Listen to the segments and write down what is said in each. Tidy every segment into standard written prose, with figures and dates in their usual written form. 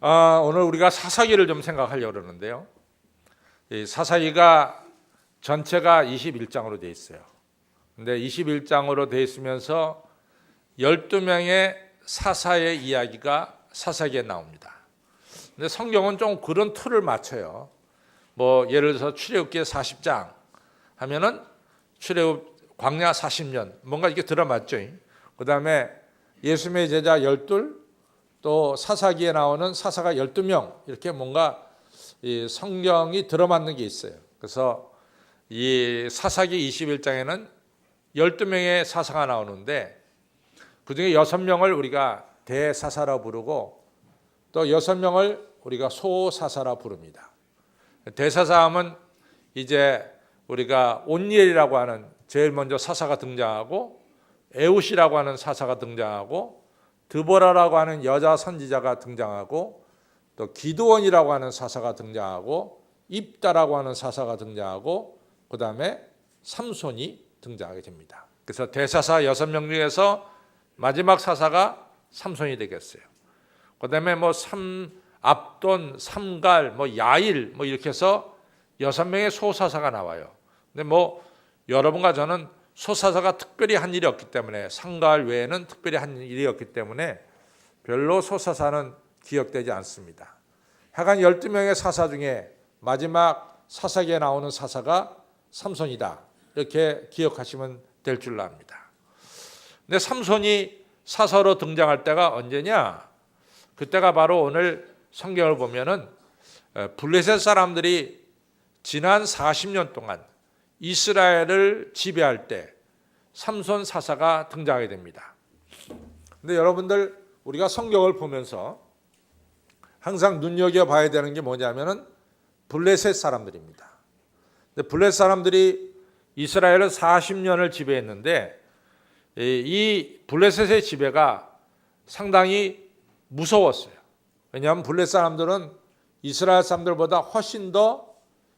오늘 우리가 사사기를 좀 생각하려고 그러는데요. 이 사사기가 전체가 21장으로 되어 있어요. 근데 21장으로 되어 있으면서 12명의 사사의 이야기가 사사기에 나옵니다. 근데 성경은 좀 그런 틀을 맞춰요. 뭐 예를 들어서 출애굽기 40장 하면은 출애굽 광야 40년 뭔가 이게 들어맞죠. 그다음에 예수님의 제자 12, 또 사사기에 나오는 사사가 12명 이렇게 뭔가 이 성경이 들어맞는 게 있어요. 그래서 이 사사기 21장에는 12명의 사사가 나오는데 그중에 6명을 우리가 대사사라 부르고 또 6명을 우리가 소사사라 부릅니다. 대사사하면 이제 우리가 온니엘이라고 하는 제일 먼저 사사가 등장하고 에웃이라고 하는 사사가 등장하고 드보라라고 하는 여자 선지자가 등장하고 또 기드온이라고 하는 사사가 등장하고 입다라고 하는 사사가 등장하고 그 다음에 삼손이 등장하게 됩니다. 그래서 대사사 6명 중에서 마지막 사사가 삼손이 되겠어요. 그 다음에 뭐 압돈, 삼갈, 뭐 야일 뭐 이렇게 해서 6명의 소사사가 나와요. 근데 뭐 여러분과 저는 소사사가 특별히 한 일이 없기 때문에 삼갈 외에는 특별히 한 일이 없기 때문에 별로 소사사는 기억되지 않습니다. 하여간 12명의 사사 중에 마지막 사사기에 나오는 사사가 삼손이다. 이렇게 기억하시면 될 줄 압니다. 근데 삼손이 사사로 등장할 때가 언제냐? 그때가 바로 오늘 성경을 보면은 블레셋 사람들이 지난 40년 동안 이스라엘을 지배할 때 삼손 사사가 등장하게 됩니다. 근데 여러분들 우리가 성경을 보면서 항상 눈여겨봐야 되는 게 뭐냐면은 블레셋 사람들입니다. 근데 블레셋 사람들이 이스라엘을 40년을 지배했는데 이 블레셋의 지배가 상당히 무서웠어요. 왜냐하면 블레셋 사람들은 이스라엘 사람들보다 훨씬 더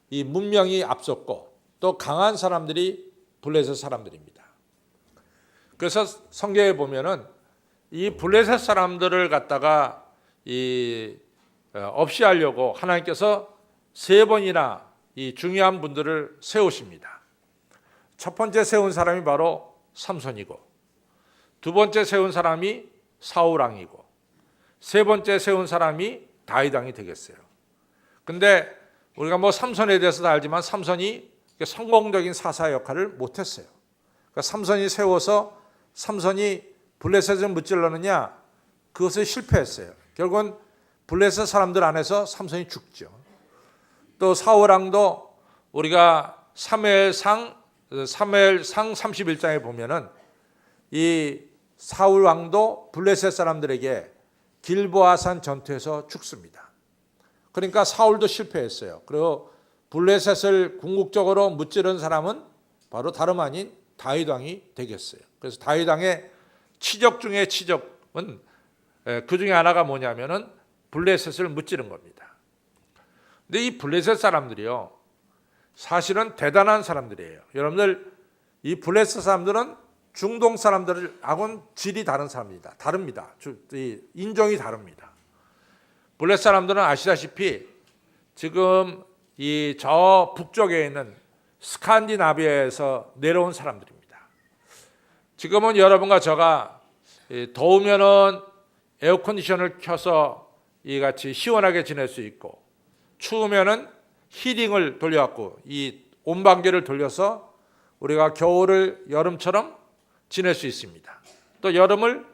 이 문명이 앞섰고 또 강한 사람들이 블레셋 사람들입니다. 그래서 성경에 보면은 이 블레셋 사람들을 갖다가 없이 하려고 하나님께서 3번이나 이 중요한 분들을 세우십니다. 첫 번째 세운 사람이 바로 삼손이고, 두 번째 세운 사람이 사울 왕이고, 세 번째 세운 사람이 다윗 왕이 되겠어요. 근데 우리가 뭐 삼손에 대해서 다 알지만 삼손이 성공적인 사사 역할을 못했어요. 그러니까 삼손이 세워서 삼손이 블레셋을 무찔러느냐, 그것을 실패했어요. 결국은 블레셋 사람들 안에서 삼손이 죽죠. 또 사울 왕도 우리가 사무엘상 31장에 보면은 이 사울 왕도 블레셋 사람들에게 길보아산 전투에서 죽습니다. 그러니까 사울도 실패했어요. 그리고 블레셋을 궁극적으로 무찌른 사람은 바로 다름 아닌 다윗 왕이 되겠어요. 그래서 다윗 왕의 치적 중에 치적은 그 중에 하나가 뭐냐면은 블레셋을 무찌른 겁니다. 근데 이 블레셋 사람들이요, 사실은 대단한 사람들이에요. 여러분들 이 블레셋 사람들은 중동 사람들하고는 질이 다른 사람입니다. 다릅니다. 인종이 다릅니다. 블레셋 사람들은 아시다시피 지금 이 저 북쪽에 있는 스칸디나비아에서 내려온 사람들입니다. 지금은 여러분과 저가 더우면은 에어컨디션을 켜서 이같이 시원하게 지낼 수 있고, 추우면은 히팅을 돌려갖고 이 온방개를 돌려서 우리가 겨울을 여름처럼 지낼 수 있습니다. 또 여름을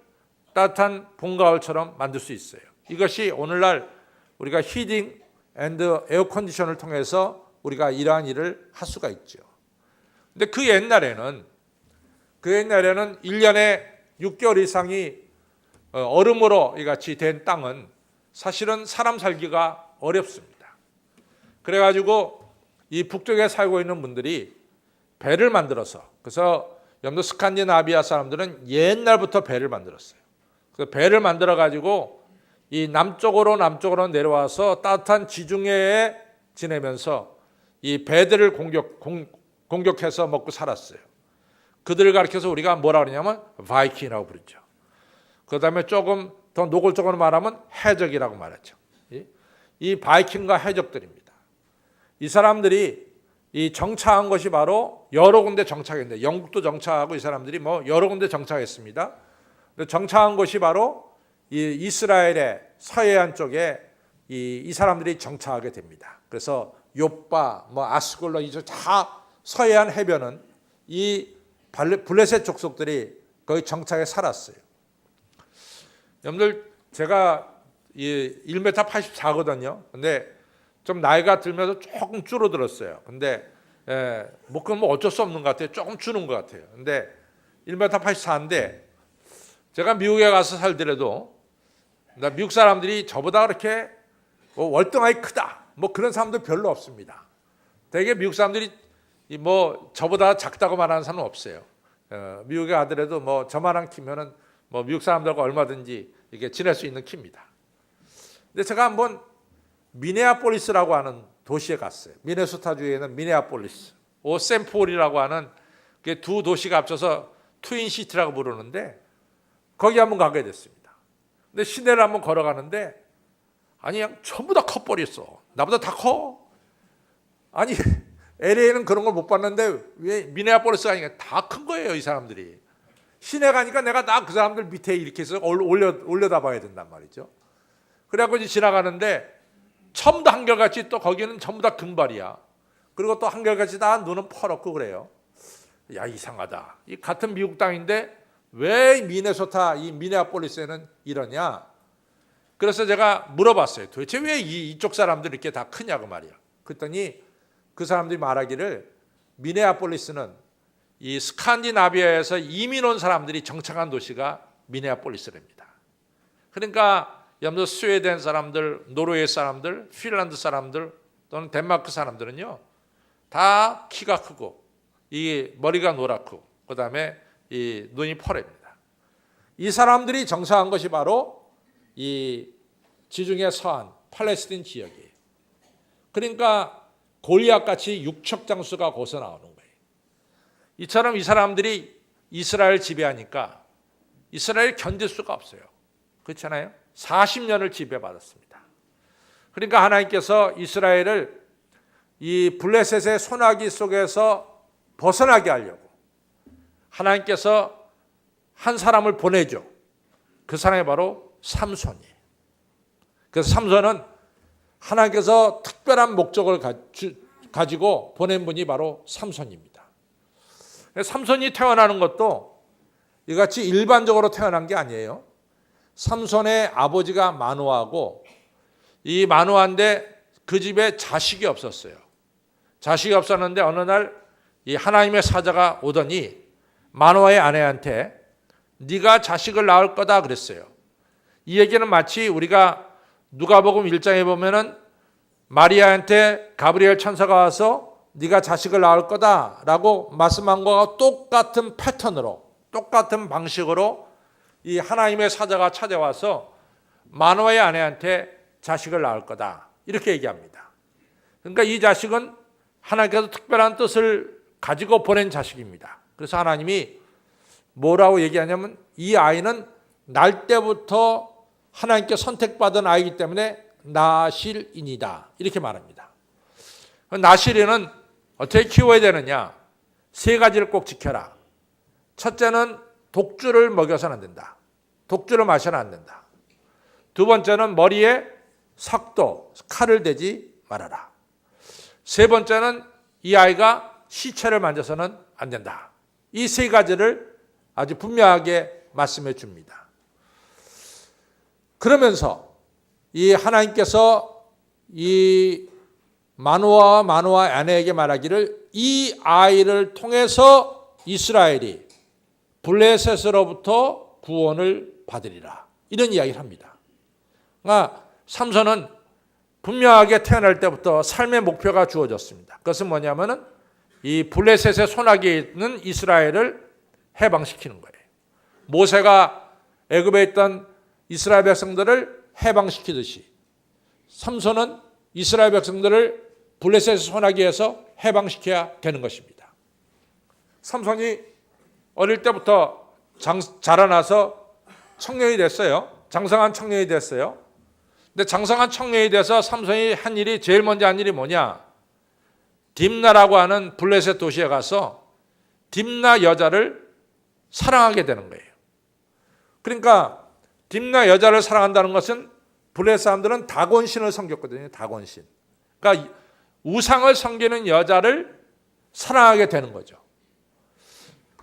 따뜻한 봄, 가을처럼 만들 수 있어요. 이것이 오늘날 우리가 히팅 앤드 에어컨디션을 통해서 우리가 이러한 일을 할 수가 있죠. 근데 그 옛날에는 1년에 6개월 이상이 얼음으로 이같이 된 땅은 사실은 사람 살기가 어렵습니다. 그래가지고 이 북쪽에 살고 있는 분들이 배를 만들어서, 그래서 여러분들 스칸디나비아 사람들은 옛날부터 배를 만들었어요. 그 배를 만들어 가지고 이 남쪽으로 내려와서 따뜻한 지중해에 지내면서 이 배들을 공격해서 먹고 살았어요. 그들을 가리켜서 우리가 뭐라 그러냐면 바이킹이라고 부르죠. 그 다음에 조금 더 노골적으로 말하면 해적이라고 말하죠. 이 바이킹과 해적들입니다. 이 사람들이 이 정착한 것이 바로 여러 군데 정착했는데, 영국도 정착하고 이 사람들이 뭐 여러 군데 정착했습니다. 근데 정착한 것이 바로 이 이스라엘의 서해안 쪽에 이 사람들이 정착하게 됩니다. 그래서 욥바, 뭐 아스골로 이쪽 다 서해안 해변은 이 블레셋 족속들이 거기 정착해 살았어요. 여러분들, 제가 1m 84거든요. 근데 좀 나이가 들면서 조금 줄어들었어요. 근데 그건 뭐 어쩔 수 없는 것 같아요. 조금 주는 것 같아요. 근데 1m 84인데 제가 미국에 가서 살더라도 미국 사람들이 저보다 그렇게 뭐 월등하게 크다, 뭐 그런 사람들 별로 없습니다. 되게 미국 사람들이 뭐 저보다 작다고 말하는 사람은 없어요. 미국에 가더라도 뭐 저만한 키면은 뭐 미국 사람들과 얼마든지 이렇게 지낼 수 있는 키입니다. 근데 제가 한번 미네아폴리스라고 하는 도시에 갔어요. 미네소타주에 있는 미네아폴리스, 샌폴이라고 하는 두 도시가 합쳐서 트윈시티라고 부르는데 거기 한번 가게 됐습니다. 근데 시내를 한번 걸어가는데 아니 그냥 전부 다 커버렸어. 나보다 다 커. 아니 LA는 그런 걸 못 봤는데 왜 미네아폴리스가 아니라 다 큰 거예요, 이 사람들이. 시내 가니까 내가 다 그 사람들 밑에 이렇게 해서 올려다 봐야 된단 말이죠. 그래갖고 이제 지나가는데 전부 다 한결같이, 또 거기는 전부 다 금발이야. 그리고 또 한결같이 다 눈은 퍼렇고 그래요. 야, 이상하다. 이 같은 미국 땅인데 왜 미네소타, 이 미네아폴리스에는 이러냐. 그래서 제가 물어봤어요. 도대체 왜 이쪽 사람들이 이렇게 다 크냐고 말이야. 그랬더니 그 사람들이 말하기를 미네아폴리스는 이 스칸디나비아에서 이민 온 사람들이 정착한 도시가 미네아폴리스랍니다. 그러니까 여러분들 스웨덴 사람들, 노르웨이 사람들, 핀란드 사람들 또는 덴마크 사람들은요 다 키가 크고 이 머리가 노랗고 그다음에 이 눈이 퍼랩니다. 이 사람들이 정착한 것이 바로 이 지중해 서안 팔레스틴 지역이에요. 그러니까 골리앗같이 육척 장수가 거기서 나오는 거예요. 이처럼 이 사람들이 이스라엘 지배하니까 이스라엘 견딜 수가 없어요. 그렇잖아요. 40년을 지배받았습니다. 그러니까 하나님께서 이스라엘을 이 블레셋의 소나기 속에서 벗어나게 하려고 하나님께서 한 사람을 보내죠. 그 사람이 바로 삼손이에요. 그래서 삼손은 하나님께서 특별한 목적을 가지고 보낸 분이 바로 삼손입니다. 삼손이 태어나는 것도 이같이 일반적으로 태어난 게 아니에요. 삼손의 아버지가 마노아고 이 마노아인데 그 집에 자식이 없었어요. 자식이 없었는데 어느 날 이 하나님의 사자가 오더니 마노아의 아내한테 네가 자식을 낳을 거다 그랬어요. 이 얘기는 마치 우리가 누가복음 1장에 보면은 마리아한테 가브리엘 천사가 와서 네가 자식을 낳을 거다라고 말씀한 거와 똑같은 패턴으로, 똑같은 방식으로 이 하나님의 사자가 찾아와서 마노아의 아내한테 자식을 낳을 거다 이렇게 얘기합니다. 그러니까 이 자식은 하나님께서 특별한 뜻을 가지고 보낸 자식입니다. 그래서 하나님이 뭐라고 얘기하냐면 이 아이는 날 때부터 하나님께 선택받은 아이이기 때문에 나실인이다 이렇게 말합니다. 나실인은 어떻게 키워야 되느냐? 세 가지를 꼭 지켜라. 첫째는 독주를 먹여서는 안 된다. 독주를 마셔는 안 된다. 두 번째는 머리에 석도, 칼을 대지 말아라. 세 번째는 이 아이가 시체를 만져서는 안 된다. 이 세 가지를 아주 분명하게 말씀해 줍니다. 그러면서 이 하나님께서 이 마노아 아내에게 말하기를 이 아이를 통해서 이스라엘이 블레셋으로부터 구원을 받으리라. 이런 이야기를 합니다. 그러니까 삼손은 분명하게 태어날 때부터 삶의 목표가 주어졌습니다. 그것은 뭐냐면은 이 블레셋의 손아귀에 있는 이스라엘을 해방시키는 거예요. 모세가 애굽에 있던 이스라엘 백성들을 해방시키듯이 삼손은 이스라엘 백성들을 블레셋의 손아귀에서 해방시켜야 되는 것입니다. 삼손이 어릴 때부터 자라나서 청년이 됐어요. 장성한 청년이 됐어요. 근데 장성한 청년이 돼서 삼손이 한 일이 제일 먼저 한 일이 뭐냐? 딥나라고 하는 블레셋 도시에 가서 딥나 여자를 사랑하게 되는 거예요. 그러니까 딥나 여자를 사랑한다는 것은 블레셋 사람들은 다곤신을 섬겼거든요. 다곤신. 그러니까 우상을 섬기는 여자를 사랑하게 되는 거죠.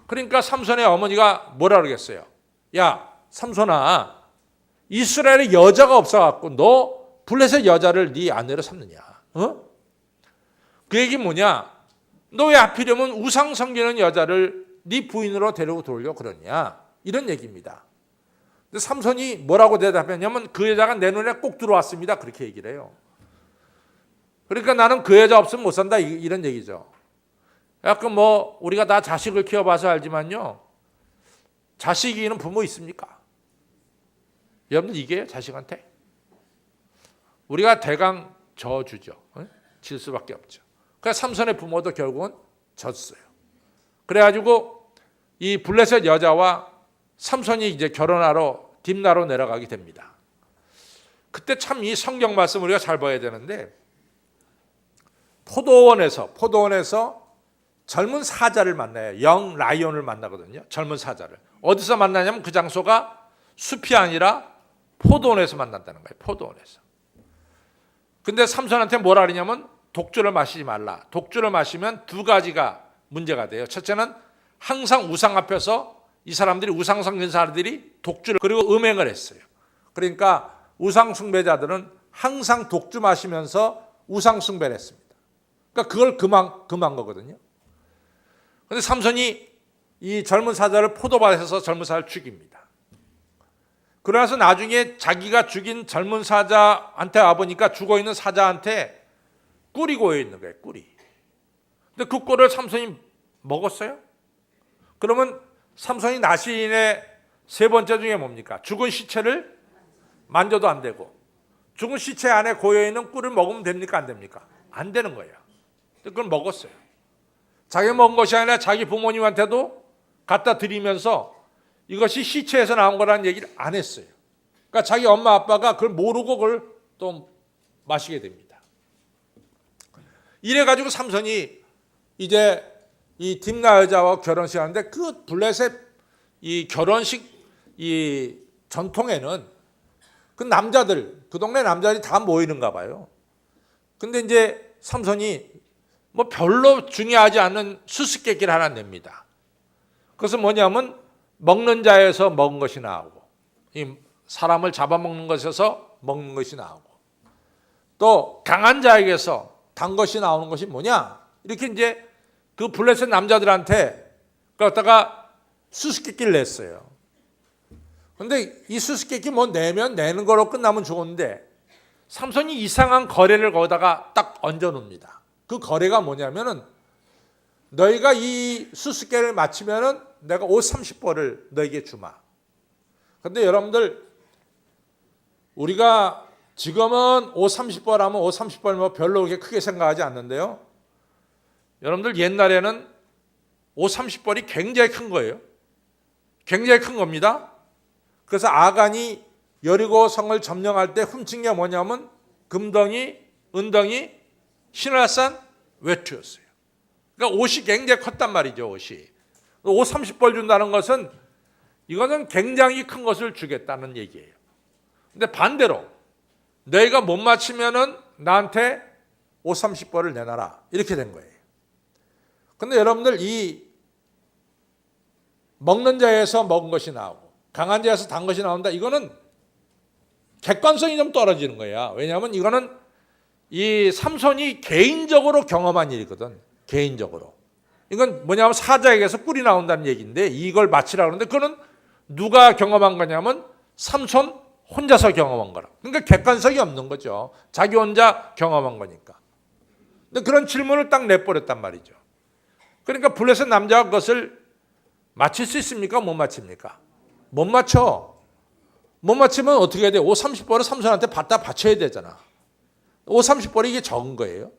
그러니까 삼손의 어머니가 뭐라 그러겠어요? 야, 삼손아, 이스라엘에 여자가 없어갖고 너 블레셋 여자를 네 아내로 삼느냐? 어? 그 얘기 뭐냐? 너 왜 하필이면 우상 섬기는 여자를 네 부인으로 데리고 돌려 그러냐? 이런 얘기입니다. 근데 삼손이 뭐라고 대답했냐면 그 여자가 내 눈에 꼭 들어왔습니다. 그렇게 얘기를 해요. 그러니까 나는 그 여자 없으면 못 산다 이런 얘기죠. 약간 뭐 우리가 다 자식을 키워봐서 알지만요. 자식이 있는 부모 있습니까? 여러분들 이게요, 자식한테? 우리가 대강 져주죠. 질 수밖에 없죠. 그러니까 삼손의 부모도 결국은 졌어요. 그래가지고 이 블레셋 여자와 삼손이 이제 결혼하러 딥나로 내려가게 됩니다. 그때 참 이 성경 말씀 우리가 잘 봐야 되는데 포도원에서 젊은 사자를 만나요. 영 라이온을 만나거든요. 젊은 사자를. 어디서 만나냐면 그 장소가 숲이 아니라 포도원에서 만난다는 거예요. 포도원에서. 근데 삼손한테 뭐라 그러냐면 독주를 마시지 말라. 독주를 마시면 두 가지가 문제가 돼요. 첫째는 항상 우상 앞에서 이 사람들이 우상 섬긴 사람들이 독주를 그리고 음행을 했어요. 그러니까 우상 숭배자들은 항상 독주 마시면서 우상 숭배를 했습니다. 그러니까 그걸 금한 거거든요. 근데 삼손이 이 젊은 사자를 포도밭에서 젊은 사자를 죽입니다. 그러나서 나중에 자기가 죽인 젊은 사자한테 와보니까 죽어있는 사자한테 꿀이 고여있는 거예요. 꿀이. 근데 그 꿀을 삼손이 먹었어요? 그러면 삼손이 나시인의 세 번째 중에 뭡니까? 죽은 시체를 만져도 안 되고 죽은 시체 안에 고여있는 꿀을 먹으면 됩니까? 안 됩니까? 안 되는 거예요. 그걸 먹었어요. 자기가 먹은 것이 아니라 자기 부모님한테도 갖다 드리면서 이것이 시체에서 나온 거라는 얘기를 안 했어요. 그러니까 자기 엄마 아빠가 그걸 모르고 그걸 또 마시게 됩니다. 이래가지고 삼손이 이제 이 딥나 여자와 결혼식 하는데 그 블레셋 이 결혼식 이 전통에는 그 남자들, 그 동네 남자들이 다 모이는가 봐요. 근데 이제 삼손이 뭐 별로 중요하지 않은 수수께끼를 하나 냅니다. 그것은 뭐냐면 먹는 자에서 먹은 것이 나오고 이 사람을 잡아먹는 것에서 먹는 것이 나오고 또 강한 자에게서 단 것이 나오는 것이 뭐냐? 이렇게 이제 그 블레셋 남자들한테 그러다가 수수께끼를 냈어요. 근데 이 수수께끼 뭐 내면 내는 거로 끝나면 좋은데 삼손이 이상한 거래를 거기다가 딱 얹어놓습니다. 그 거래가 뭐냐면은 너희가 이 수수께를 마치면은 내가 옷 30벌을 너에게 주마. 근데 여러분들 우리가 지금은 옷 30벌 하면 옷 30벌 뭐 별로 그렇게 크게 생각하지 않는데요. 여러분들 옛날에는 옷 30벌이 굉장히 큰 거예요. 굉장히 큰 겁니다. 그래서 아간이 여리고 성을 점령할 때 훔친 게 뭐냐면 금덩이, 은덩이, 신라산 외투였어요. 그러니까 옷이 굉장히 컸단 말이죠. 옷이. 옷 30벌 준다는 것은 이거는 굉장히 큰 것을 주겠다는 얘기예요. 근데 반대로 너희가 못 맞추면은 나한테 옷 30벌을 내놔라. 이렇게 된 거예요. 근데 여러분들 이 먹는 자에서 먹은 것이 나오고 강한 자에서 단 것이 나온다. 이거는 객관성이 좀 떨어지는 거야. 왜냐하면 이거는 이 삼손이 개인적으로 경험한 일이거든. 개인적으로. 이건 뭐냐면 사자에게서 꿀이 나온다는 얘기인데 이걸 마치라고 하는데 그거는 누가 경험한 거냐면 삼손 혼자서 경험한 거라. 그러니까 객관성이 없는 거죠. 자기 혼자 경험한 거니까. 근데 그런 질문을 딱 내버렸단 말이죠. 그러니까 블레셋 남자가 그것을 맞힐 수 있습니까? 못 맞춥니까? 못 맞춰. 못 맞추면 어떻게 해야 돼? 5, 30벌을 삼손한테 받다 바쳐야 되잖아. 5, 30벌이 이게 적은 거예요.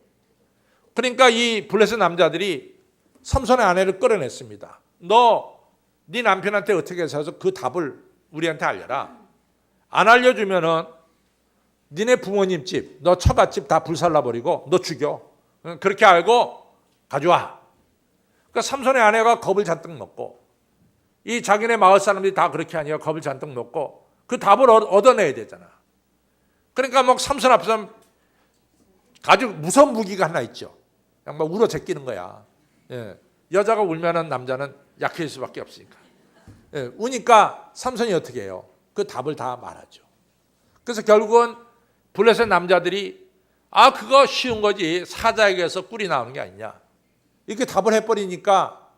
그러니까 이 블레셋 남자들이 삼손의 아내를 끌어냈습니다. 너 네 남편한테 어떻게 해서 그 답을 우리한테 알려라. 안 알려주면은 니네 부모님 집, 너 처갓집 다 불살라버리고 너 죽여. 그렇게 알고 가져와. 그러니까 삼손의 아내가 겁을 잔뜩 먹고 이 자기네 마을 사람들이 다 그렇게 하니까 겁을 잔뜩 먹고 그 답을 얻어내야 되잖아. 그러니까 막 삼손 앞에서 아주 무서운 무기가 하나 있죠. 그냥 막 울어 제끼는 거야. 예. 여자가 울면은 남자는 약해질 수밖에 없으니까. 예. 우니까 삼손이 어떻게 해요? 그 답을 다 말하죠. 그래서 결국은 블레셋 남자들이 그거 쉬운 거지 사자에게서 꿀이 나오는 게 아니냐 이렇게 답을 해버리니까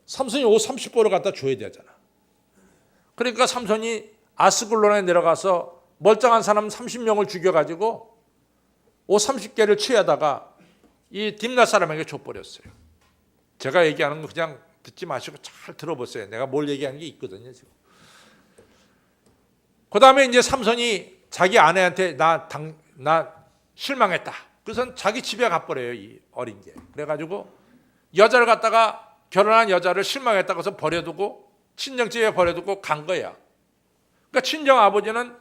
삼손이 옷 30벌을 갖다 줘야 되잖아. 그러니까 삼손이 아스글론에 내려가서 멀쩡한 사람 30명을 죽여가지고 옷 30개를 취하다가 이 딥나 사람에게 줘버렸어요. 제가 얘기하는 거 그냥 듣지 마시고 잘 들어보세요. 내가 뭘 얘기하는 게 있거든요. 지금. 그 다음에 이제 삼손이 자기 아내한테 나 실망했다. 그래서 자기 집에 가버려요. 이 어린 게. 그래가지고 여자를 갖다가 결혼한 여자를 실망했다고 해서 버려두고 친정집에 버려두고 간 거야. 그러니까 친정 아버지는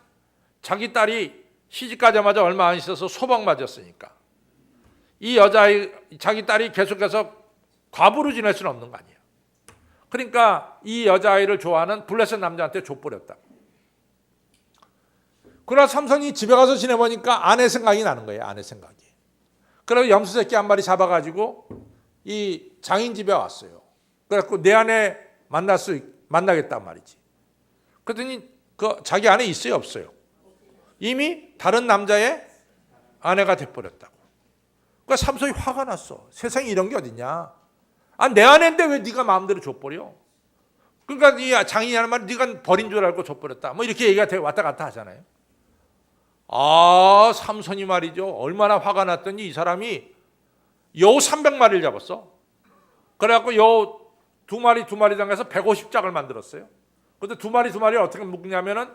자기 딸이 시집가자마자 얼마 안 있어서 소방 맞았으니까 이 여자의 자기 딸이 계속해서 과부로 지낼 수는 없는 거 아니에요. 그러니까 이 여자아이를 좋아하는 블레셋 남자한테 줘버렸다고. 그러나 삼손이 집에 가서 지내보니까 아내 생각이 나는 거예요. 아내 생각이. 그래서 염소 새끼 한 마리 잡아가지고 이 장인 집에 왔어요. 그래갖고 내 아내 만나겠단 말이지. 그랬더니 그 자기 아내 있어요, 없어요? 이미 다른 남자의 아내가 돼버렸다고. 그러니까 삼손이 화가 났어. 세상에 이런 게 어딨냐? 내 아내인데 왜 네가 마음대로 줘버려? 그러니까 이 장인이 하는 말이 네가 버린 줄 알고 줘버렸다. 뭐 이렇게 얘기가 왔다 갔다 하잖아요. 삼손이 말이죠. 얼마나 화가 났더니 이 사람이 여우 300마리를 잡았어. 그래갖고 여우 두 마리 당해서 150짝을 만들었어요. 근데 두 마리를 어떻게 묶냐면은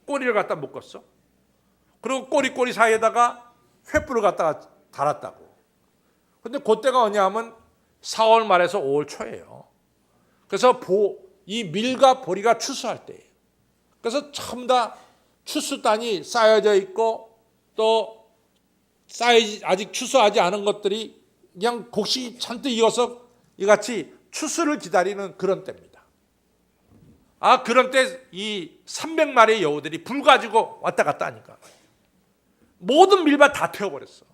꼬리를 갖다 묶었어. 그리고 꼬리 사이에다가 횃불을 갖다가 달았다고. 근데 그때가 뭐냐면 4월 말에서 5월 초예요. 그래서 이 밀과 보리가 추수할 때예요. 그래서 전부 다 추수단이 쌓여져 있고 또 아직 추수하지 않은 것들이 그냥 곡식이 잔뜩 이어서 이같이 추수를 기다리는 그런 때입니다. 그런 때 이 300마리의 여우들이 불 가지고 왔다 갔다 하니까 모든 밀밭 다 태워버렸어.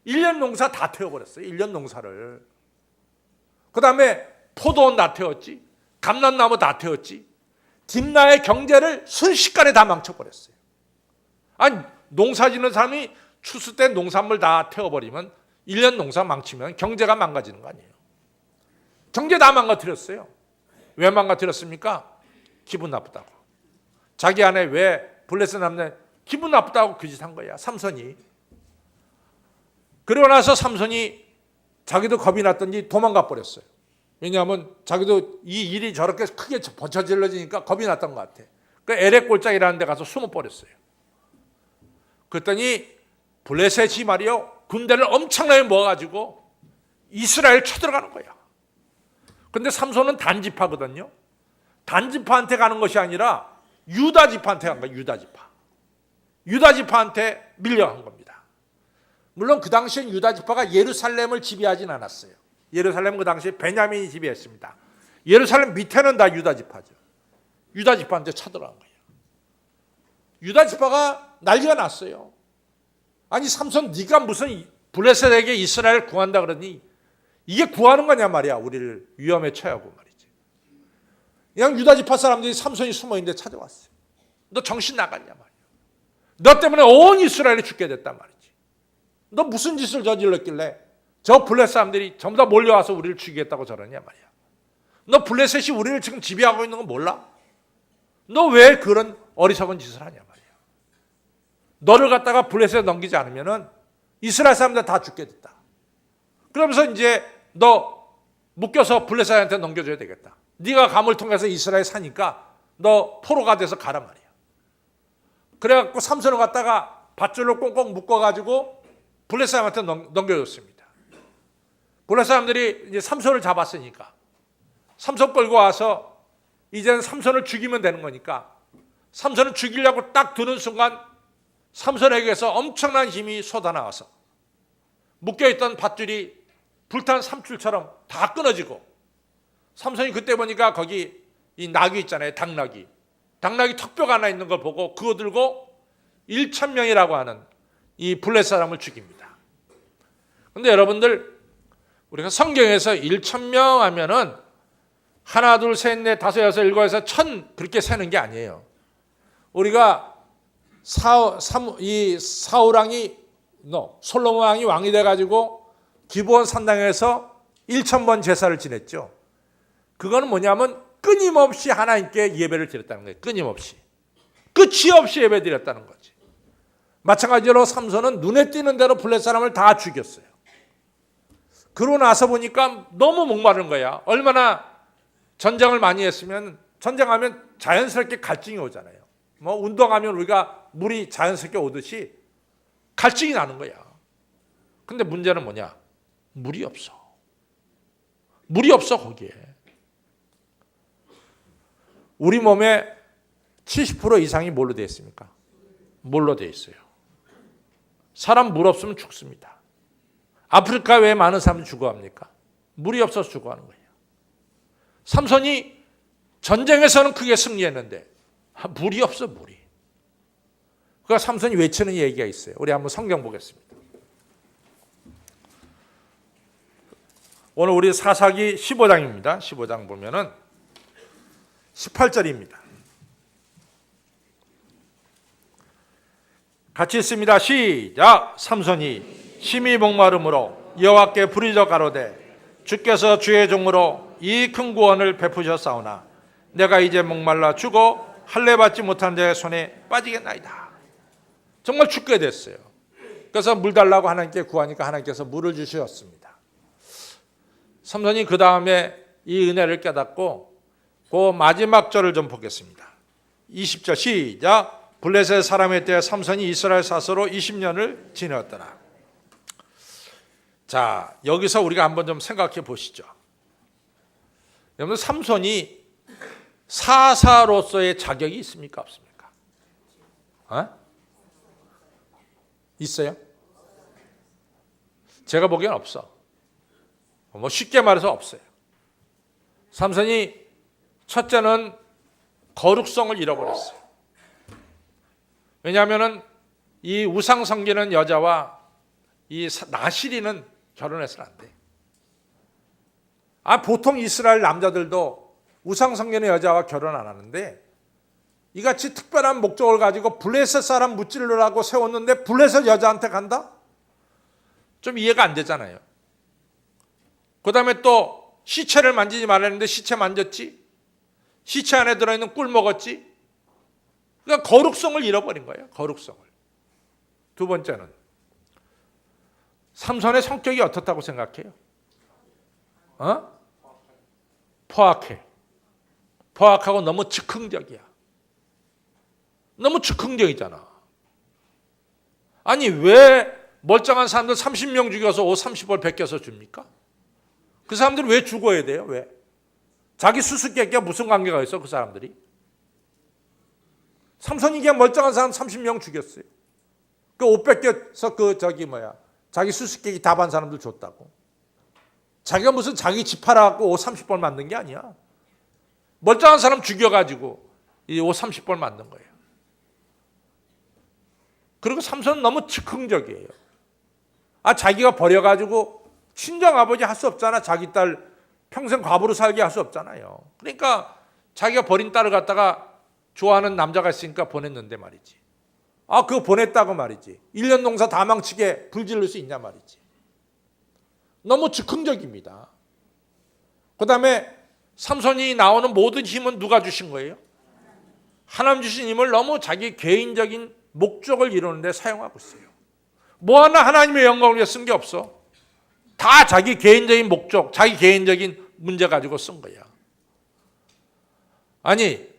1년 농사 다 태워버렸어요. 1년 농사를. 그 다음에 포도원 다 태웠지. 감람나무 다 태웠지. 딥나의 경제를 순식간에 다 망쳐버렸어요. 농사 짓는 사람이 추수 때 농산물 다 태워버리면 1년 농사 망치면 경제가 망가지는 거 아니에요. 경제 다 망가뜨렸어요. 왜 망가뜨렸습니까? 기분 나쁘다고. 자기 아내 왜 블레셋 남자 기분 나쁘다고 그 짓 한 거야. 삼손이. 그러고 나서 삼손이 자기도 겁이 났던지 도망가 버렸어요. 왜냐하면 자기도 이 일이 저렇게 크게 번쳐질러지니까 겁이 났던 것 같아. 그 에렉 골짜기라는 데 가서 숨어 버렸어요. 그랬더니 블레셋이 말이요 군대를 엄청나게 모아가지고 이스라엘 쳐들어가는 거야. 근데 삼손은 단지파거든요. 단지파한테 가는 것이 아니라 유다지파한테 간 거야. 유다지파한테 밀려간 겁니다. 물론 그 당시엔 유다지파가 예루살렘을 지배하진 않았어요. 예루살렘은 그 당시에 베냐민이 지배했습니다. 예루살렘 밑에는 다 유다지파죠. 유다지파한테 쳐들어간 거예요. 유다지파가 난리가 났어요. 삼손 네가 무슨 블레셋에게 이스라엘을 구한다 그러니 이게 구하는 거냐 말이야. 우리를 위험에 처하고 말이지. 그냥 유다지파 사람들이 삼손이 숨어있는데 찾아왔어요. 너 정신 나갔냐 말이야. 너 때문에 온 이스라엘이 죽게 됐단 말이지. 너 무슨 짓을 저질렀길래 저 블레셋 사람들이 전부 다 몰려와서 우리를 죽이겠다고 저러냐 말이야. 너 블레셋이 우리를 지금 지배하고 있는 거 몰라? 너 왜 그런 어리석은 짓을 하냐 말이야. 너를 갖다가 블레셋에 넘기지 않으면은 이스라엘 사람들 다 죽게 됐다. 그러면서 이제 너 묶여서 블레셋한테 넘겨줘야 되겠다. 네가 감을 통해서 이스라엘 사니까 너 포로가 돼서 가란 말이야. 그래갖고 삼손을 갖다가 밧줄로 꽁꽁 묶어가지고 블레셋 사람한테 넘겨줬습니다. 블레셋 사람들이 이제 삼손을 잡았으니까 삼손 끌고 와서 이제는 삼손을 죽이면 되는 거니까 삼손을 죽이려고 딱 드는 순간 삼손에게서 엄청난 힘이 쏟아나와서 묶여있던 밧줄이 불탄 삼줄처럼 다 끊어지고, 삼손이 그때 보니까 거기 이 낙이 있잖아요. 당나귀 턱뼈가 하나 있는 걸 보고 그거 들고 1,000명이라고 하는 이 블레셋 사람을 죽입니다. 그런데 여러분들, 우리가 성경에서 1,000명 하면은 하나, 둘, 셋, 넷, 다섯, 여섯, 일곱 해서 1,000 그렇게 세는 게 아니에요. 우리가 사울 왕이 솔로몬 왕이 왕이 돼가지고 기브온 산당에서 1,000번 제사를 지냈죠. 그거는 뭐냐면 끊임없이 하나님께 예배를 드렸다는 거예요. 끊임없이. 끝이 없이 예배 드렸다는 거지. 마찬가지로 삼손은 눈에 띄는 대로 블레셋 사람을 다 죽였어요. 그러고 나서 보니까 너무 목마른 거야. 얼마나 전쟁을 많이 했으면, 전쟁하면 자연스럽게 갈증이 오잖아요. 뭐 운동하면 우리가 물이 자연스럽게 오듯이 갈증이 나는 거야. 근데 문제는 뭐냐? 물이 없어. 물이 없어 거기에. 우리 몸의 70% 이상이 뭘로 되어 있습니까? 물로 되어 있어요. 사람 물 없으면 죽습니다. 아프리카 왜 많은 사람이 죽어합니까? 물이 없어서 죽어하는 거예요. 삼손이 전쟁에서는 크게 승리했는데 물이 없어, 물이. 그러니까 삼손이 외치는 얘기가 있어요. 우리 한번 성경 보겠습니다. 오늘 우리 사사기 15장입니다. 15장 보면은 18절입니다. 같이 있습니다. 시작. 삼손이 심히 목마름으로 여호와께 부르짖어 가로되 주께서 주의 종으로 이 큰 구원을 베푸셨사오나 내가 이제 목말라 죽어 할례 받지 못한 자의 손에 빠지겠나이다. 정말 죽게 됐어요. 그래서 물 달라고 하나님께 구하니까 하나님께서 물을 주셨습니다. 삼손이 그 다음에 이 은혜를 깨닫고 그 마지막 절을 좀 보겠습니다. 20절 시작. 블레셋 사람의 때 삼손이 이스라엘 사서로 20년을 지내었더라. 자, 여기서 우리가 한번 좀 생각해 보시죠. 여러분, 삼손이 사사로서의 자격이 있습니까? 없습니까? 있어요? 제가 보기엔 없어. 뭐 쉽게 말해서 없어요. 삼손이 첫째는 거룩성을 잃어버렸어요. 왜냐하면 이 우상 섬기는 여자와 이 나실이는 결혼해서는 안 돼. 보통 이스라엘 남자들도 우상 섬기는 여자와 결혼 안 하는데 이같이 특별한 목적을 가지고 블레셋 사람 무찌르려고 세웠는데 블레셋 여자한테 간다? 좀 이해가 안 되잖아요. 그 다음에 또 시체를 만지지 말라는데 시체 만졌지? 시체 안에 들어있는 꿀 먹었지? 그러니까 거룩성을 잃어버린 거예요. 거룩성을. 두 번째는 삼손의 성격이 어떻다고 생각해요? 포악해. 포악하고 너무 즉흥적이야. 너무 즉흥적이잖아. 아니 왜 멀쩡한 사람들 30명 죽여서 옷 30벌 벗겨서 줍니까? 그 사람들이 왜 죽어야 돼요? 왜? 자기 수수께끼가 무슨 관계가 있어 그 사람들이? 삼손이 그냥 멀쩡한 사람 30명 죽였어요. 그 옷 뺏겨서 자기 수수께끼 답한 사람들 줬다고. 자기가 무슨 자기 집 팔아갖고 옷 30벌 만든 게 아니야. 멀쩡한 사람 죽여가지고 이 옷 30벌 만든 거예요. 그리고 삼손은 너무 즉흥적이에요. 자기가 버려가지고 친정아버지 할 수 없잖아. 자기 딸 평생 과부로 살게 할 수 없잖아요. 그러니까 자기가 버린 딸을 갖다가 좋아하는 남자가 있으니까 보냈는데 말이지. 그거 보냈다고 말이지. 1년 농사 다 망치게 불질를 수 있냐 말이지. 너무 즉흥적입니다. 그 다음에 삼손이 나오는 모든 힘은 누가 주신 거예요? 하나님 주신 힘을 너무 자기 개인적인 목적을 이루는데 사용하고 있어요. 뭐 하나 하나님의 영광을 위해 쓴 게 없어. 다 자기 개인적인 목적, 자기 개인적인 문제 가지고 쓴 거야. 아니,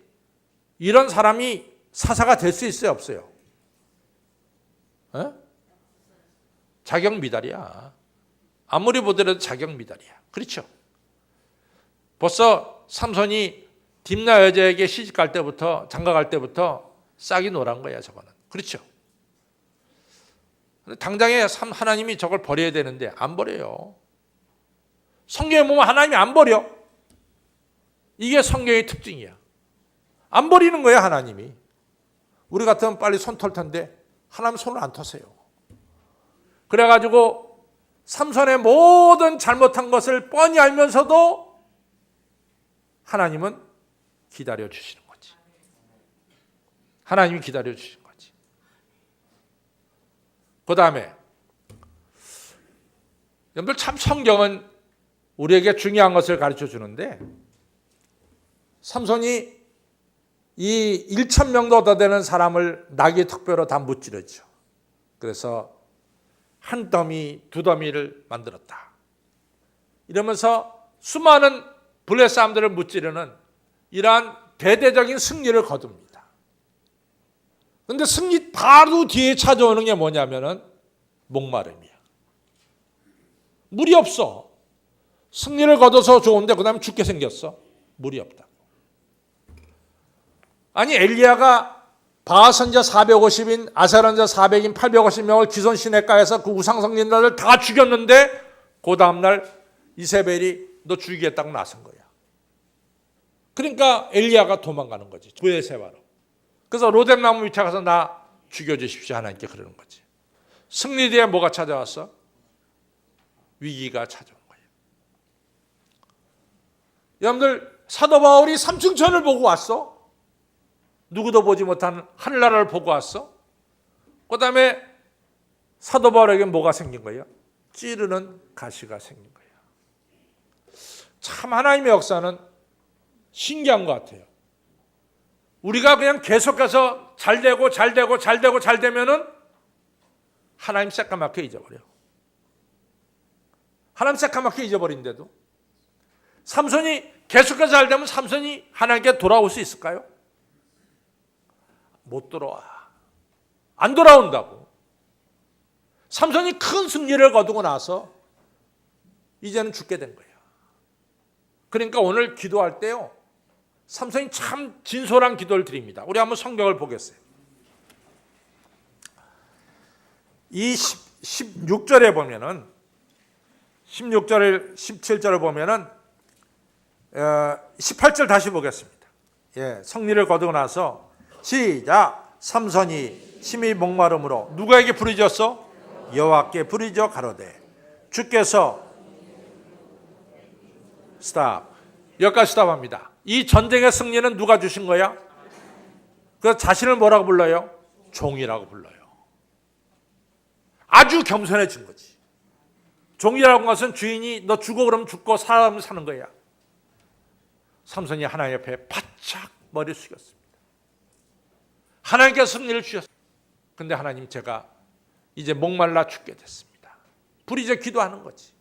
이런 사람이 사사가 될 수 있어요, 없어요? 자격 미달이야. 아무리 보더라도 자격 미달이야. 그렇죠? 벌써 삼손이 딥나 여자에게 시집 갈 때부터, 장가 갈 때부터 싹이 노란 거야, 저거는. 그렇죠? 당장에 하나님이 저걸 버려야 되는데 안 버려요. 성경에 보면 하나님이 안 버려. 이게 성경의 특징이야. 안 버리는 거야, 하나님이. 우리 같으면 빨리 손 털 텐데 하나님 손을 안 터세요. 그래가지고 삼손의 모든 잘못한 것을 뻔히 알면서도 하나님은 기다려 주시는 거지. 하나님이 기다려 주시는 거지. 그 다음에 여러분들 참 성경은 우리에게 중요한 것을 가르쳐 주는데, 삼손이 이 1,000명도 더 되는 사람을 나귀 턱뼈로 다 무찌르죠. 그래서 한 더미, 두 더미를 만들었다. 이러면서 수많은 블레 사람들을 무찌르는 이러한 대대적인 승리를 거둡니다. 그런데 승리 바로 뒤에 찾아오는 게 뭐냐면은 목마름이야. 물이 없어. 승리를 거둬서 좋은데 그 다음에 죽게 생겼어. 물이 없다. 아니 엘리야가 바알 선지자 450인, 아세라 선지자 400인, 850명을 기손 시내가에서 그 우상 숭배자를 다 죽였는데 그 다음날 이세벨이 너 죽이겠다고 나선 거야. 그러니까 엘리야가 도망가는 거지. 부에세바로. 그래서 로뎀나무 밑에 가서 나 죽여주십시오 하나님께 그러는 거지. 승리 뒤에 뭐가 찾아왔어? 위기가 찾아온 거예요. 여러분들 사도 바울이 삼층천을 보고 왔어. 누구도 보지 못한 하늘나라를 보고 왔어. 그 다음에 사도 바울에게 뭐가 생긴 거예요? 찌르는 가시가 생긴 거예요. 참 하나님의 역사는 신기한 것 같아요. 우리가 그냥 계속해서 잘 되면은 하나님 새까맣게 잊어버려. 하나님 새까맣게 잊어버린데도 삼손이 계속해서 잘 되면 삼손이 하나님께 돌아올 수 있을까요? 못 돌아와. 안 돌아온다고. 삼손이 큰 승리를 거두고 나서 이제는 죽게 된 거예요. 그러니까 오늘 기도할 때요, 삼손이 참 진솔한 기도를 드립니다. 우리 한번 성경을 보겠어요. 이 16절에 보면은 16절, 17절을 보면은 18절 다시 보겠습니다. 예, 승리를 거두고 나서 시작. 삼손이 심히 목마름으로 누구에게 부르짖었어? 여호와께 부르짖어 가로되 주께서 스탑. 여기까지 스탑합니다. 이 전쟁의 승리는 누가 주신 거야? 그 자신을 뭐라고 불러요? 종이라고 불러요. 아주 겸손해진 거지. 종이라고 한 것은 주인이 너 죽어 그러면 죽고 살아면 사는 거야. 삼손이 하나님 옆에 바짝 머리를 숙였습니다. 하나님께서 승리를 주셨어요. 근데 하나님, 제가 이제 목말라 죽게 됐습니다. 부르짖어 기도하는 거지.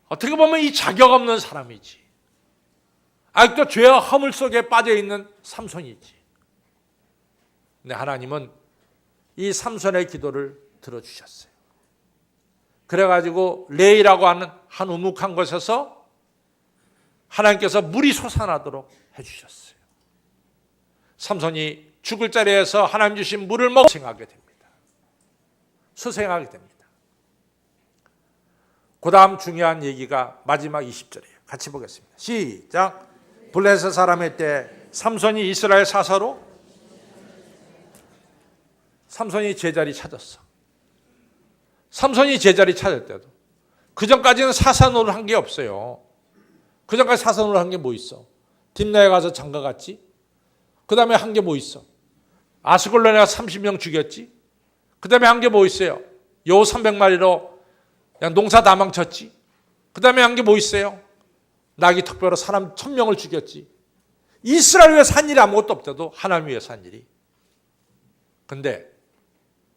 어떻게 보면 이 자격 없는 사람이지. 아직도 죄와 허물 속에 빠져있는 삼손이지. 근데 하나님은 이 삼손의 기도를 들어주셨어요. 그래가지고 레이라고 하는 한 우묵한 곳에서 하나님께서 물이 솟아나도록 해주셨어요. 삼손이 죽을 자리에서 하나님 주신 물을 먹고 수생하게 됩니다. 수생하게 됩니다. 그 다음 중요한 얘기가 마지막 20절이에요. 같이 보겠습니다. 시작. 블레셋 사람의 때 삼손이 이스라엘 사사로 삼손이 제자리 찾았어. 삼손이 제자리 찾을 때도 그전까지는 사사 노릇 한 게 없어요. 그전까지 사사 노릇 한 게 뭐 있어? 딥나에 가서 장가 갔지? 그 다음에 한 게 뭐 있어? 아스글론에 가서 30명 죽였지? 그 다음에 한 게 뭐 있어요? 여우 300마리로 그냥 농사 다 망쳤지? 그 다음에 한 게 뭐 있어요? 나귀 턱뼈로 사람 1000명을 죽였지? 이스라엘 위해서 한 일이 아무것도 없대도 하나님 위해서 한 일이. 근데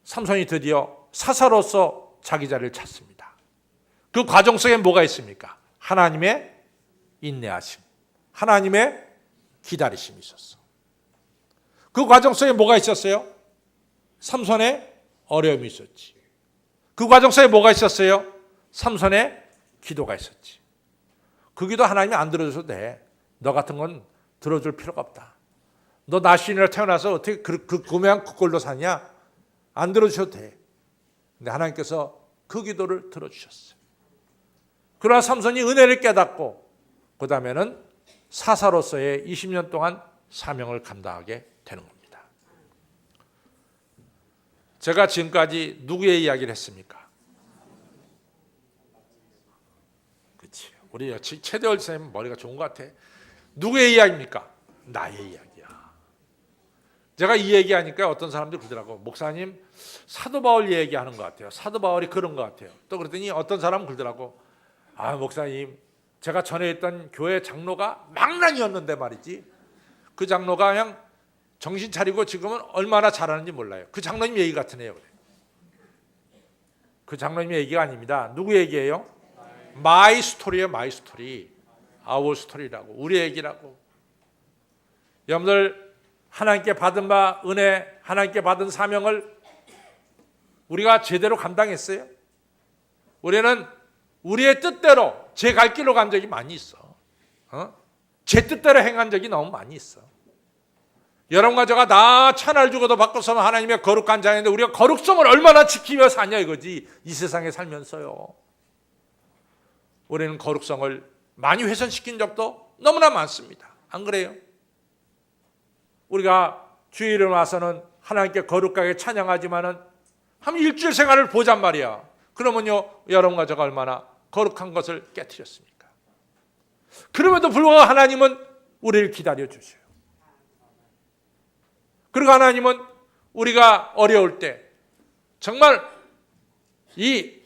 삼손이 드디어 사사로서 자기 자리를 찾습니다. 그 과정 속에 뭐가 있습니까? 하나님의 인내하심, 하나님의 기다리심이 있었어. 그 과정 속에 뭐가 있었어요? 삼손의 어려움이 있었지. 그 과정 속에 뭐가 있었어요? 삼손의 기도가 있었지. 그 기도 하나님이 안 들어줘도 돼. 너 같은 건 들어줄 필요가 없다. 너 나시인으로 태어나서 어떻게 그 구매한 그 꼴로 사냐? 안 들어주셔도 돼. 근데 하나님께서 그 기도를 들어주셨어요. 그러나 삼손이 은혜를 깨닫고 그 다음에는 사사로서의 20년 동안 사명을 감당하게 되는 겁니다. 제가 지금까지 누구의 이야기를 했습니까? 그렇지. 우리 최대월 선생님 머리가 좋은 것 같아. 누구의 이야기입니까? 나의 이야기야. 제가 이 얘기하니까 어떤 사람들이 그러더라고. 목사님 사도 바울 얘기하는 것 같아요. 사도 바울이 그런 것 같아요. 또 그랬더니 어떤 사람은 그러더라고. 아 목사님 제가 전에 있던 교회 장로가 망난이었는데 말이지. 그 장로가 그냥 정신 차리고 지금은 얼마나 잘하는지 몰라요. 그 장로님 얘기 같으네요. 그 장로님 얘기가 아닙니다. 누구 얘기예요? 마이 스토리예요. 마이 스토리. 아워 스토리라고. 우리 얘기라고. 여러분들 하나님께 받은 바 은혜, 하나님께 받은 사명을 우리가 제대로 감당했어요? 우리는 우리의 뜻대로 제 갈 길로 간 적이 많이 있어. 제 뜻대로 행한 적이 너무 많이 있어. 여러분과 제가 다 천하를 주고도 받고서는 하나님의 거룩한 자인데 우리가 거룩성을 얼마나 지키며 사냐 이거지. 이 세상에 살면서요. 우리는 거룩성을 많이 훼손시킨 적도 너무나 많습니다. 안 그래요? 우리가 주일에 와서는 하나님께 거룩하게 찬양하지만은 한 일주일 생활을 보잔 말이야. 그러면요 여러분과 제가 얼마나 거룩한 것을 깨트렸습니까? 그럼에도 불구하고 하나님은 우리를 기다려 주셔요. 그리고 하나님은 우리가 어려울 때 정말 이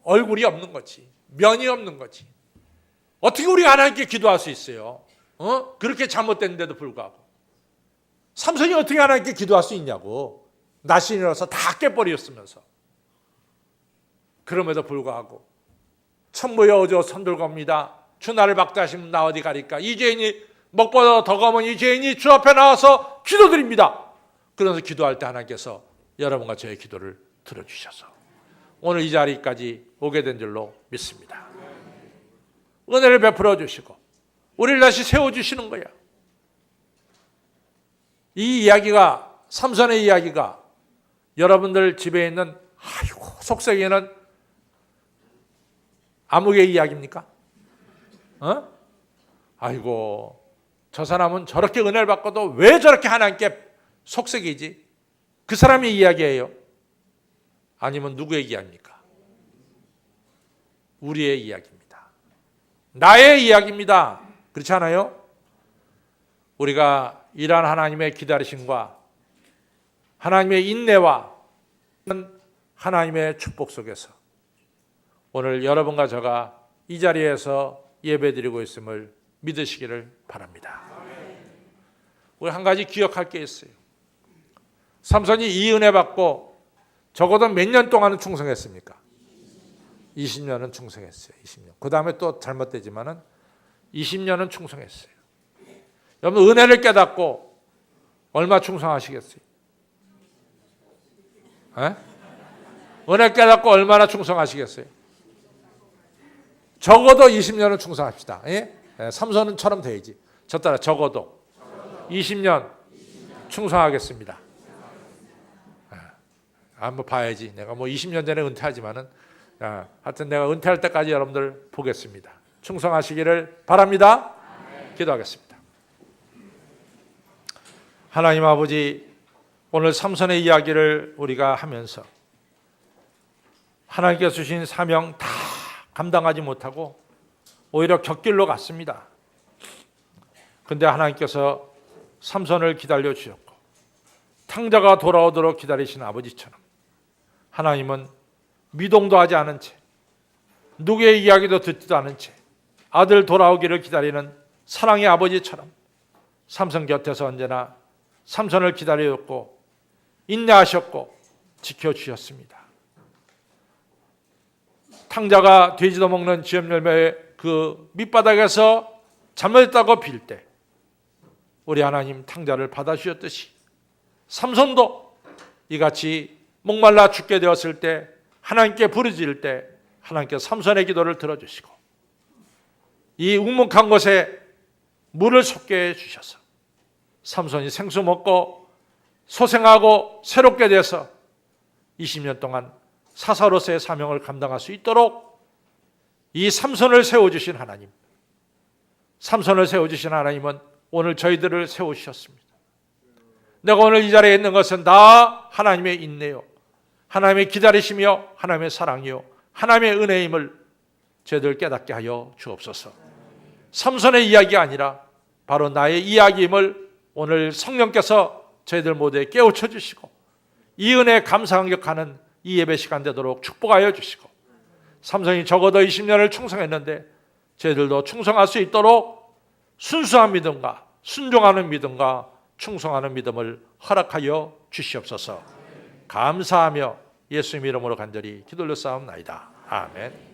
얼굴이 없는 거지, 면이 없는 거지. 어떻게 우리가 하나님께 기도할 수 있어요? 그렇게 잘못됐는데도 불구하고. 삼손이 어떻게 하나님께 기도할 수 있냐고. 낮이 일어나서 다 깨버렸으면서. 그럼에도 불구하고 천부여 어저 손들고 옵니다. 주 나를 박대하시면 나 어디 가리까. 이 죄인이 먹보다 더 검은 이 죄인이 주 앞에 나와서 기도드립니다. 그러면서 기도할 때 하나님께서 여러분과 저의 기도를 들어주셔서 오늘 이 자리까지 오게 된 줄로 믿습니다. 은혜를 베풀어 주시고 우리를 다시 세워주시는 거야. 이 이야기가, 삼손의 이야기가 여러분들 집에 있는 아이고 속세에는 아무개 이야기입니까? 아이고 저 사람은 저렇게 은혜를 받고도 왜 저렇게 하나님께 속색이지? 그 사람의 이야기예요? 아니면 누구의 이야기입니까? 우리의 이야기입니다. 나의 이야기입니다. 그렇지 않아요? 우리가 이러한 하나님의 기다리심과 하나님의 인내와 하나님의 축복 속에서 오늘 여러분과 제가 이 자리에서 예배드리고 있음을 믿으시기를 바랍니다. 우리 한 가지 기억할 게 있어요. 삼손이 이 은혜 받고 적어도 몇 년 동안은 충성했습니까? 20년은 충성했어요. 20년. 그 다음에 또 잘못되지만은 20년은 충성했어요. 여러분 은혜를 깨닫고 얼마 충성하시겠어요? 에? 은혜 깨닫고 얼마나 충성하시겠어요? 적어도 20년은 충성합시다. 예? 삼손은처럼 돼야지. 저 따라 적어도 20년 충성하겠습니다. 한번 봐야지. 내가 뭐 20년 전에 은퇴하지만은 하여튼 내가 은퇴할 때까지 여러분들 보겠습니다. 충성하시기를 바랍니다. 기도하겠습니다. 하나님 아버지, 오늘 삼손의 이야기를 우리가 하면서 하나님께서 주신 사명 다 감당하지 못하고 오히려 곁길로 갔습니다. 그런데 하나님께서 삼손을 기다려 주셨고 탕자가 돌아오도록 기다리신 아버지처럼 하나님은 미동도 하지 않은 채 누구의 이야기도 듣지도 않은 채 아들 돌아오기를 기다리는 사랑의 아버지처럼 삼손 곁에서 언제나 삼손을 기다려줬고 인내하셨고 지켜주셨습니다. 탕자가 돼지도 먹는 지엽열매의 그 밑바닥에서 잘못했다고 빌 때 우리 하나님 탕자를 받아주셨듯이 삼손도 이같이 목말라 죽게 되었을 때 하나님께 부르짖을 때 하나님께서 삼손의 기도를 들어주시고 이 묵묵한 곳에 물을 솟게 해주셔서 삼손이 생수 먹고 소생하고 새롭게 돼서 20년 동안 사사로서의 사명을 감당할 수 있도록 이 삼손을 세워주신 하나님, 삼손을 세워주신 하나님은 오늘 저희들을 세우셨습니다. 내가 오늘 이 자리에 있는 것은 다 하나님의 인내요, 하나님의 기다리시며 하나님의 사랑이요, 하나님의 은혜임을 저희들 깨닫게 하여 주옵소서. 삼손의 이야기가 아니라 바로 나의 이야기임을 오늘 성령께서 저희들 모두에 깨우쳐 주시고 이 은혜에 감사감격하는 이 예배 시간 되도록 축복하여 주시고, 삼손이 적어도 20년을 충성했는데 저희들도 충성할 수 있도록 순수한 믿음과 순종하는 믿음과 충성하는 믿음을 허락하여 주시옵소서. 감사하며 예수님 이름으로 간절히 기도 올려싸움나이다. 아멘.